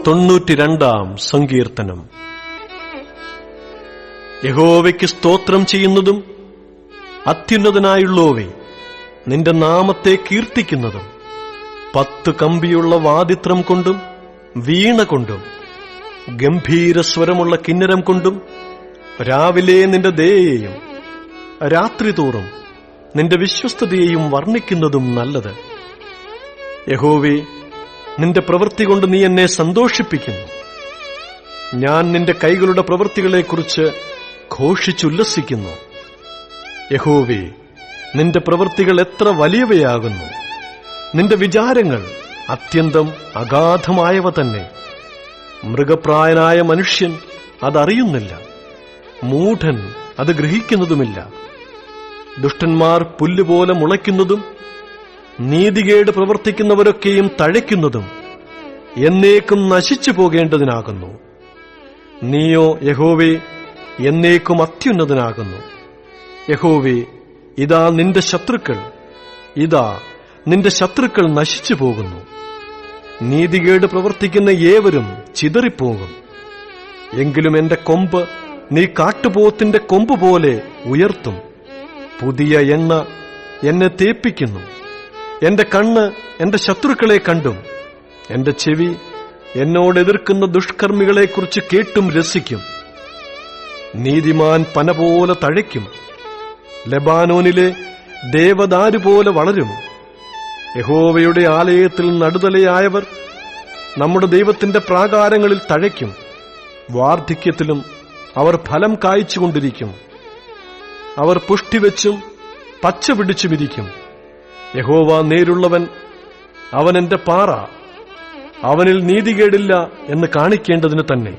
92 സങ്കീർത്തനം. യഹോവയ്ക്ക് സ്തോത്രം ചെയ്യുന്നതും അത്യുന്നതനായുള്ളോവേ, നിന്റെ നാമത്തെ കീർത്തിക്കുന്നതും 10 കമ്പിയുള്ള വാദിത്രം കൊണ്ടും വീണ കൊണ്ടും ഗംഭീരസ്വരമുള്ള കിന്നരം കൊണ്ടും രാവിലെ നിന്റെ ദയയെയും രാത്രി തോറും നിന്റെ വിശ്വസ്തതയെയും വർണ്ണിക്കുന്നതും നല്ലത്. യഹോവേ, നിന്റെ പ്രവൃത്തി കൊണ്ട് നീ എന്നെ സന്തോഷിപ്പിക്കുന്നു. ഞാൻ നിന്റെ കൈകളുടെ പ്രവൃത്തികളെക്കുറിച്ച് ഘോഷിച്ചുല്ലസിക്കുന്നു. യഹോവേ, നിന്റെ പ്രവൃത്തികൾ എത്ര വലിയവയാകുന്നു! നിന്റെ വിചാരങ്ങൾ അത്യന്തം അഗാധമായവ തന്നെ. മൃഗപ്രായനായ മനുഷ്യൻ അതറിയുന്നില്ല, മൂഢൻ അത് ഗ്രഹിക്കുന്നതുമില്ല. ദുഷ്ടന്മാർ പുല്ലുപോലെ മുളയ്ക്കുന്നതും നീതികേട് പ്രവർത്തിക്കുന്നവരൊക്കെയും തഴയ്ക്കുന്നതും എന്നേക്കും നശിച്ചു പോകേണ്ടതിനാകുന്നു. നീയോ യഹോവേ, എന്നേക്കും അത്യുന്നതനാകുന്നു. യഹോവേ, ഇതാ നിന്റെ ശത്രുക്കൾ നശിച്ചു പോകുന്നു. നീതികേട് പ്രവർത്തിക്കുന്ന ഏവരും ചിതറിപ്പോകും. എങ്കിലും എന്റെ കൊമ്പ് നീ കാട്ടുപോത്തിന്റെ കൊമ്പ് പോലെ ഉയർത്തും. പുതിയ എണ്ണ എന്നെ തേപ്പിക്കുന്നു. എന്റെ കണ്ണ് എന്റെ ശത്രുക്കളെ കണ്ടും എന്റെ ചെവി എന്നോട് എതിർക്കുന്ന ദുഷ്കർമ്മികളെക്കുറിച്ച് കേട്ടും രസിക്കും. നീതിമാൻ പന പോലെ തഴയ്ക്കും, ലെബാനോനിലെ ദേവദാരു പോലെ വളരും. യഹോവയുടെ ആലയത്തിൽ നടുതലയായവർ നമ്മുടെ ദൈവത്തിന്റെ പ്രാകാരങ്ങളിൽ തഴയ്ക്കും. വാർദ്ധക്യത്തിലും അവർ ഫലം കായ്ച്ചുകൊണ്ടിരിക്കും. അവർ പുഷ്ടിവെച്ചും പച്ച പിടിച്ചുമിരിക്കും. യഹോവ നേരുള്ളവൻ, അവൻ എന്റെ പാറ, അവനിൽ നീതികേടില്ല എന്ന് കാണിക്കേണ്ടതിന് തന്നെ.